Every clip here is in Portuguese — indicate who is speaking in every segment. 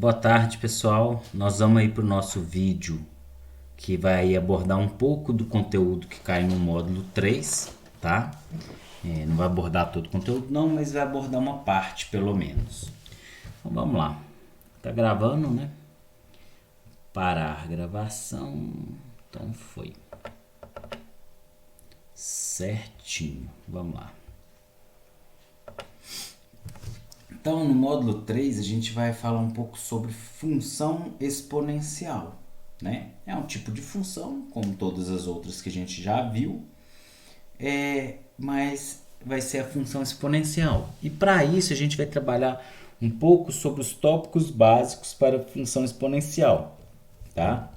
Speaker 1: Boa tarde, pessoal. Nós vamos aí para o nosso vídeo que vai abordar um pouco do conteúdo que cai no módulo 3, tá? Não vai abordar todo o conteúdo não, mas vai abordar uma parte, pelo menos. Então vamos lá. Tá gravando, né? Parar a gravação. Então foi. Certinho. Vamos lá. Então, no módulo 3, a gente vai falar um pouco sobre função exponencial, né? É um tipo de função, como todas as outras que a gente já viu, mas vai ser a função exponencial. E para isso, a gente vai trabalhar um pouco sobre os tópicos básicos para a função exponencial, tá?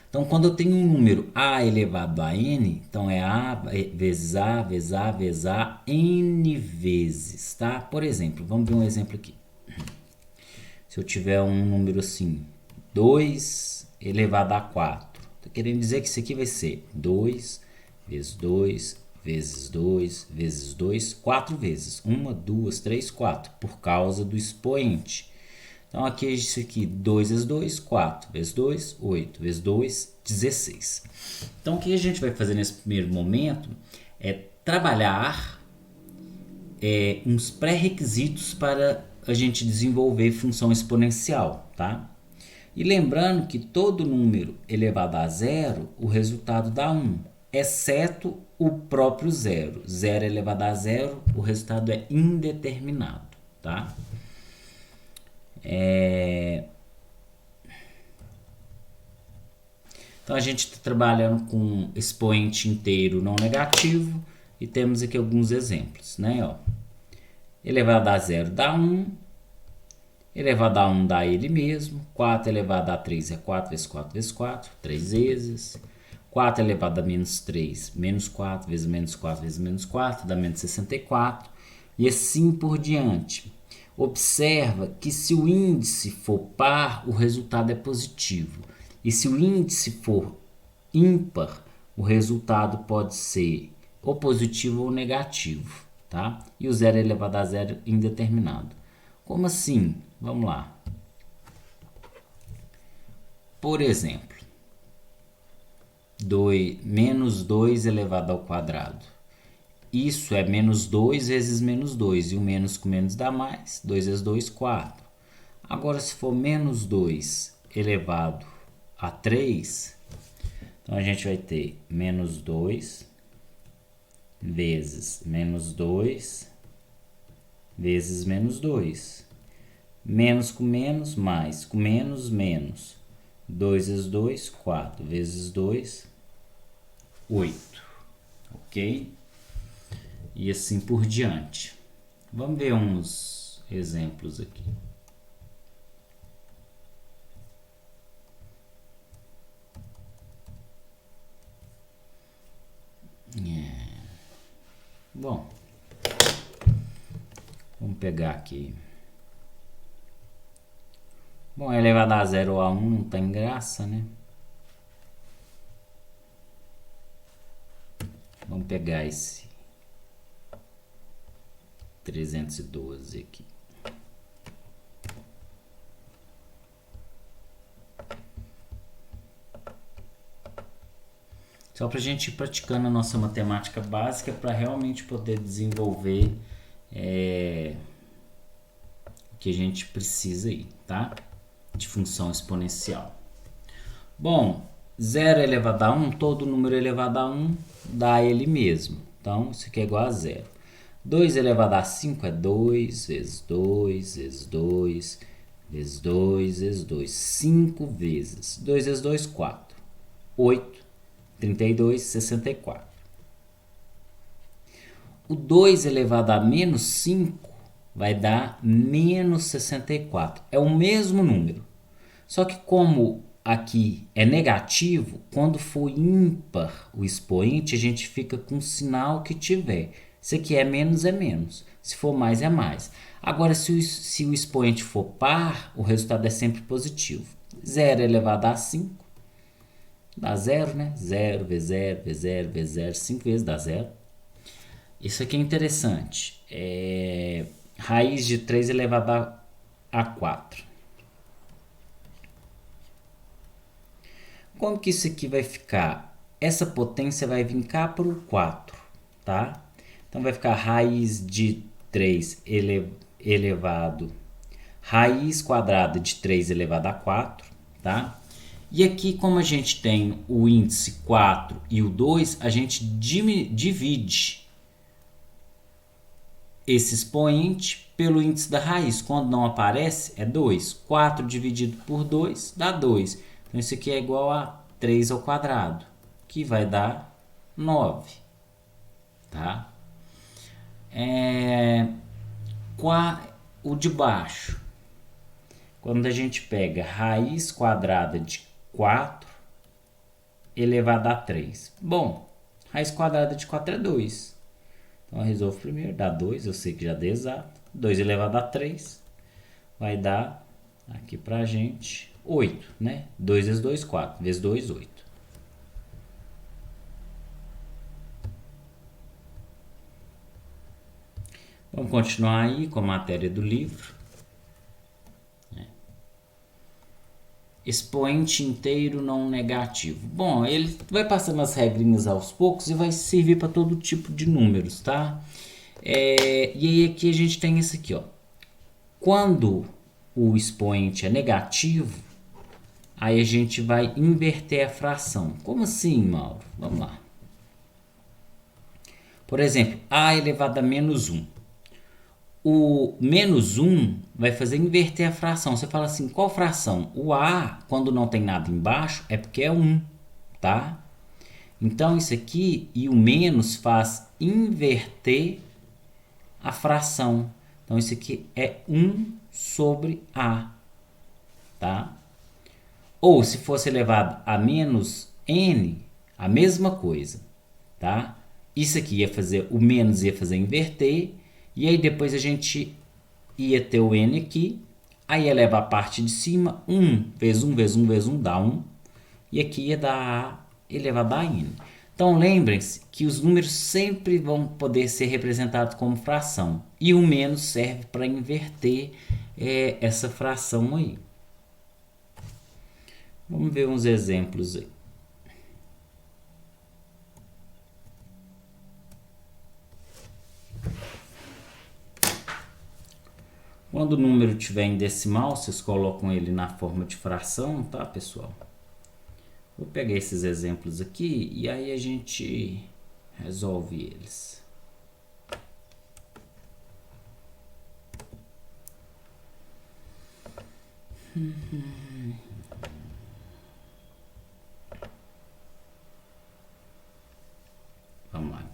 Speaker 1: Então, quando eu tenho um número a elevado a n, então é a vezes a, vezes a, vezes a, n vezes, tá? Por exemplo, vamos ver um exemplo aqui. Se eu tiver um número assim, 2 elevado a 4, tô querendo dizer que isso aqui vai ser 2 vezes 2 vezes 2 vezes 2, 4 vezes. 1, 2, 3, 4, por causa do expoente. Então, aqui é isso aqui, 2 vezes 2, 4 vezes 2, 8 vezes 2, 16. Então, o que a gente vai fazer nesse primeiro momento é trabalhar uns pré-requisitos para a gente desenvolver função exponencial, tá? E lembrando que todo número elevado a zero, o resultado dá 1, exceto o próprio zero. Zero elevado a zero, o resultado é indeterminado, tá? Então a gente está trabalhando com expoente inteiro não negativo e temos aqui alguns exemplos, né? Ó, elevado a zero dá 1, elevado a 1 dá ele mesmo, 4 elevado a 3 é 4 vezes 4 vezes 4, 3 vezes, 4 elevado a menos 3, menos 4 vezes menos 4 vezes menos 4, dá menos 64, e assim por diante. Observa que se o índice for par, o resultado é positivo. E se o índice for ímpar, o resultado pode ser ou positivo ou negativo, tá? E o zero elevado a zero indeterminado. Como assim? Vamos lá. Por exemplo, menos 2 elevado ao quadrado. Isso é menos 2 vezes menos 2. E o menos com menos dá mais. 2 vezes 2, 4. Agora, se for menos 2 elevado a 3, então a gente vai ter menos 2 vezes menos 2 vezes menos 2. Menos com menos, mais com menos, menos. 2 vezes 2, 4 vezes 2, 8. Ok? E assim por diante. Vamos ver uns exemplos aqui. Bom, vamos pegar aqui. Bom, elevado a 0 ou a 1 não tem graça, né? Vamos pegar esse 312 aqui. Só para a gente ir praticando a nossa matemática básica para realmente poder desenvolver o que a gente precisa aí, tá? De função exponencial. Bom, 0 elevado a 1, todo número elevado a 1 dá ele mesmo. Então, isso aqui é igual a 0. 2 elevado a 5 é 2 vezes 2 vezes 2 vezes 2 vezes 2. 5 vezes. 2 vezes 2, 4. 8, 32, 64. O 2 elevado a menos 5 vai dar menos 64. É o mesmo número. Só que como aqui é negativo, quando for ímpar o expoente, a gente fica com o sinal que tiver. Se aqui é menos, se for mais é mais. Agora, se o expoente for par, o resultado é sempre positivo. 0 elevado a 5 dá 0, né? 0 vezes 0 vezes 0 vezes 0, 5 vezes dá 0. Isso aqui é interessante. Raiz de 3 elevado a 4. Como que isso aqui vai ficar? Essa potência vai vir cá para o 4, tá? Então vai ficar raiz de 3 elevado, raiz quadrada de 3 elevado a 4, tá? E aqui, como a gente tem o índice 4 e o 2, a gente divide esse expoente pelo índice da raiz. Quando não aparece, é 2. 4 dividido por 2 dá 2. Então, isso aqui é igual a 3 ao quadrado, que vai dar 9. Tá? O de baixo. Quando a gente pega raiz quadrada de 4 elevado a 3. Bom, raiz quadrada de 4 é 2. Então, eu resolvo primeiro, dá 2, eu sei que já deu exato. 2 elevado a 3 vai dar aqui pra gente 8, né? 2 vezes 2, 4. Vezes 2, 8. Vamos continuar aí com a matéria do livro. Expoente inteiro não negativo. Bom, ele vai passando as regrinhas aos poucos e vai servir para todo tipo de números, tá? E aí aqui a gente tem isso aqui, ó. Quando o expoente é negativo, aí a gente vai inverter a fração. Como assim, Mauro? Vamos lá. Por exemplo, a elevado a menos 1. O menos 1 vai fazer inverter a fração. Você fala assim, qual fração? O A, quando não tem nada embaixo, é porque é 1, tá? Então, isso aqui e o menos faz inverter a fração. Então, isso aqui é 1 sobre A, tá? Ou, se fosse elevado a menos N, a mesma coisa, tá? Isso aqui ia fazer, o menos ia fazer inverter, e aí depois a gente ia ter o N aqui, aí eleva a parte de cima, 1 vezes 1 vezes 1 vezes 1 dá 1, e aqui ia dar A elevado a N. Então lembrem-se que os números sempre vão poder ser representados como fração, e o menos serve para inverter essa fração aí. Vamos ver uns exemplos aí. Quando o número estiver em decimal, vocês colocam ele na forma de fração, tá, pessoal? Vou pegar esses exemplos aqui e aí a gente resolve eles. Vamos lá.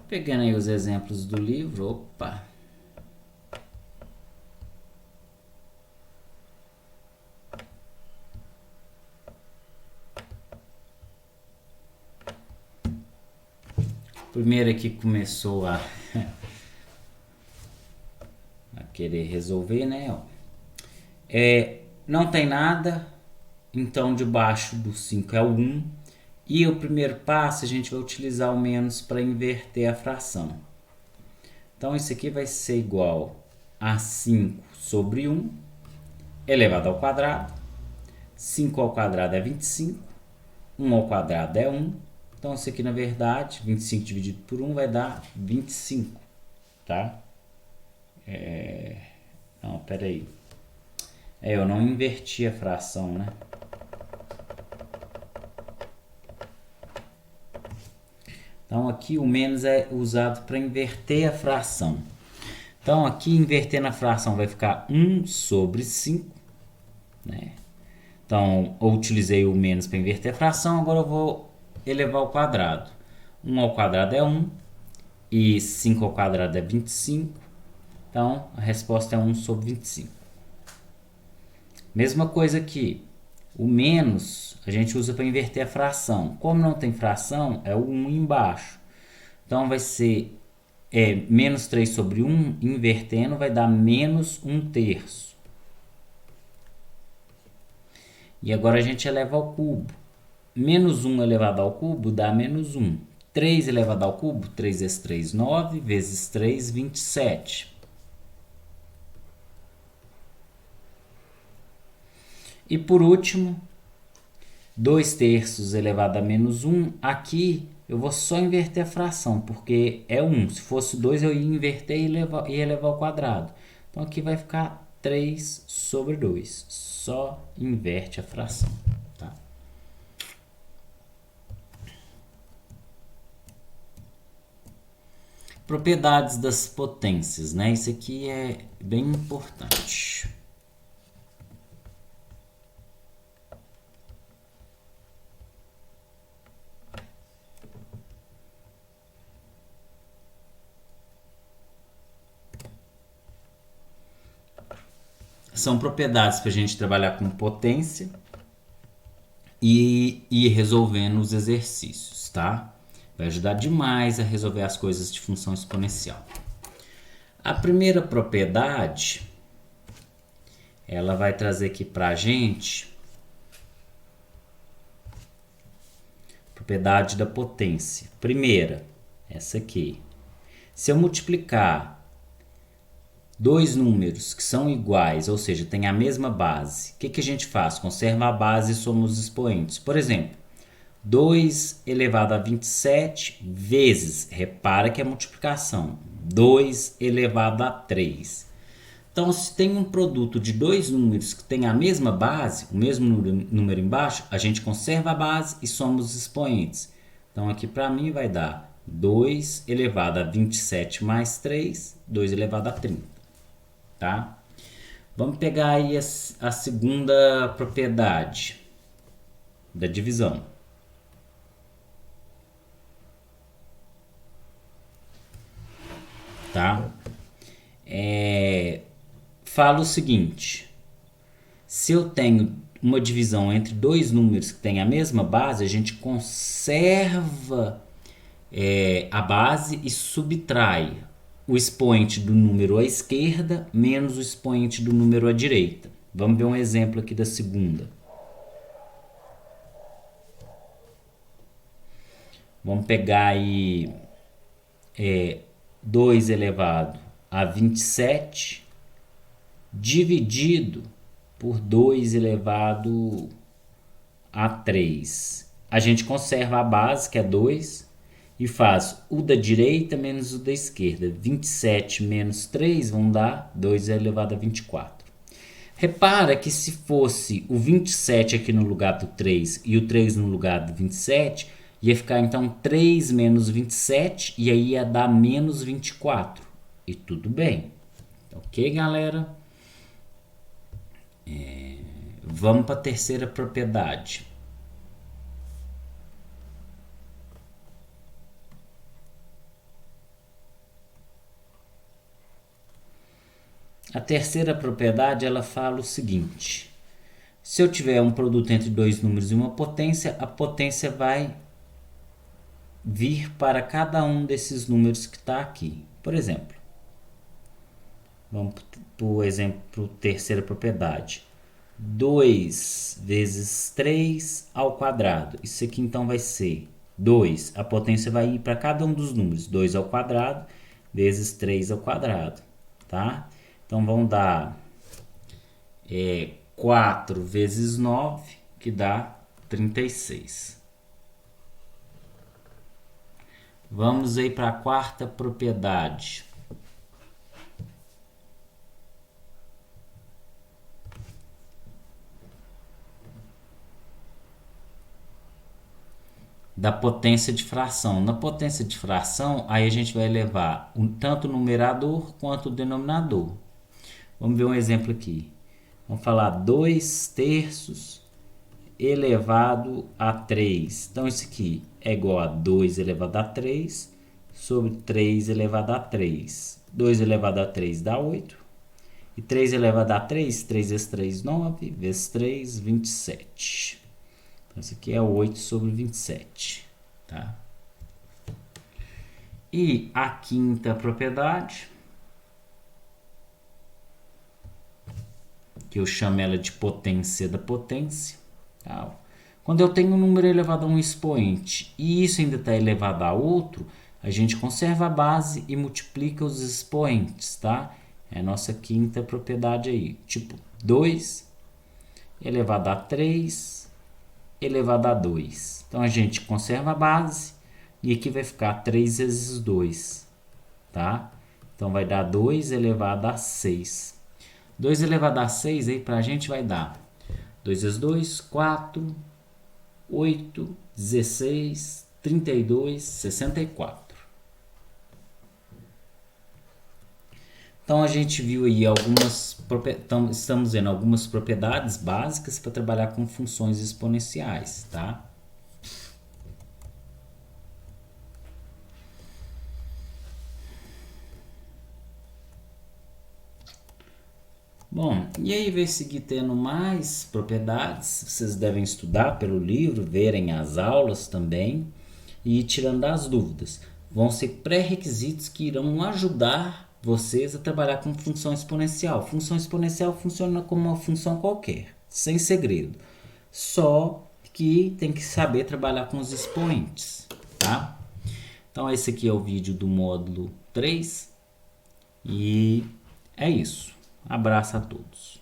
Speaker 1: Pegando aí os exemplos do livro, opa. O primeiro aqui começou a querer resolver, né? Não tem nada, então debaixo do 5 é o 1. E o primeiro passo a gente vai utilizar o menos para inverter a fração. Então isso aqui vai ser igual a 5 sobre 1 elevado ao quadrado. 5 ao quadrado é 25. 1 ao quadrado é 1. Então isso aqui na verdade, 25 dividido por 1 vai dar 25. Tá? Não, pera aí. Eu não inverti a fração, né? Então aqui o menos é usado para inverter a fração. Então aqui invertendo a fração vai ficar 1 sobre 5, né? Então eu utilizei o menos para inverter a fração, agora eu vou elevar ao quadrado. 1 ao quadrado é 1 e 5 ao quadrado é 25. Então a resposta é 1 sobre 25. Mesma coisa aqui. O menos a gente usa para inverter a fração. Como não tem fração, é o 1 embaixo. Então vai ser menos 3 sobre 1, invertendo vai dar menos 1 terço. E agora a gente eleva ao cubo. Menos 1 elevado ao cubo dá menos 1. 3 elevado ao cubo, 3 vezes 3, 9, vezes 3, 27. E por último, 2 terços elevado a menos 1. Aqui eu vou só inverter a fração, porque é 1. Se fosse 2, eu ia inverter e ia levar ao quadrado. Então aqui vai ficar 3 sobre 2. Só inverte a fração. Tá? Propriedades das potências, né? Isso aqui é bem importante. São propriedades para a gente trabalhar com potência e ir resolvendo os exercícios, tá? Vai ajudar demais a resolver as coisas de função exponencial. A primeira propriedade, ela vai trazer aqui para a gente propriedade da potência. Primeira, essa aqui. Se eu multiplicar dois números que são iguais, ou seja, tem a mesma base, o que a gente faz? Conserva a base e soma os expoentes. Por exemplo, 2 elevado a 27 vezes, repara que é multiplicação, 2 elevado a 3. Então, se tem um produto de dois números que tem a mesma base, o mesmo número embaixo, a gente conserva a base e soma os expoentes. Então, aqui para mim vai dar 2 elevado a 27 mais 3, 2 elevado a 30. Tá? Vamos pegar aí a segunda propriedade da divisão. Tá? Fala o seguinte: se eu tenho uma divisão entre dois números que têm a mesma base, a gente conserva a base e subtrai o expoente do número à esquerda menos o expoente do número à direita. Vamos ver um exemplo aqui da segunda. Vamos pegar aí 2 elevado a 27 dividido por 2 elevado a 3. A gente conserva a base, que é 2, e faz o da direita menos o da esquerda. 27 menos 3 vão dar 2 elevado a 24. Repara que se fosse o 27 aqui no lugar do 3 e o 3 no lugar do 27, ia ficar então 3 menos 27 e aí ia dar menos 24. E tudo bem. Ok, galera? Vamos para a terceira propriedade. A terceira propriedade, ela fala o seguinte: se eu tiver um produto entre dois números e uma potência, a potência vai vir para cada um desses números que está aqui. Por exemplo, vamos para o exemplo, terceira propriedade. 2 vezes 3 ao quadrado. Isso aqui então vai ser 2. A potência vai ir para cada um dos números. 2 ao quadrado vezes 3 ao quadrado. Tá? Então vamos dar 4 vezes 9, que dá 36. Vamos aí para a quarta propriedade. Da potência de fração. Na potência de fração, aí a gente vai levar tanto o numerador quanto o denominador. Vamos ver um exemplo aqui. Vamos falar 2 terços elevado a 3. Então, isso aqui é igual a 2 elevado a 3 sobre 3 elevado a 3. 2 elevado a 3 dá 8. E 3 elevado a 3, 3 vezes 3, 9, vezes 3, 27. Então, isso aqui é 8 sobre 27. Tá? E a quinta propriedade, que eu chamo ela de potência da potência. Tá? Quando eu tenho um número elevado a um expoente e isso ainda está elevado a outro, a gente conserva a base e multiplica os expoentes, tá? É a nossa quinta propriedade aí. Tipo, 2 elevado a 3 elevado a 2. Então, a gente conserva a base e aqui vai ficar 3 vezes 2, tá? Então, vai dar 2 elevado a 6. 2 elevado a 6 aí pra gente vai dar 2 vezes 2, 4, 8, 16, 32, 64. Então a gente viu aí estamos vendo algumas propriedades básicas para trabalhar com funções exponenciais, tá? Bom, e aí vai seguir tendo mais propriedades, vocês devem estudar pelo livro, verem as aulas também e ir tirando as dúvidas. Vão ser pré-requisitos que irão ajudar vocês a trabalhar com função exponencial. Função exponencial funciona como uma função qualquer, sem segredo. Só que tem que saber trabalhar com os expoentes, tá? Então esse aqui é o vídeo do módulo 3 e é isso. Abraço a todos.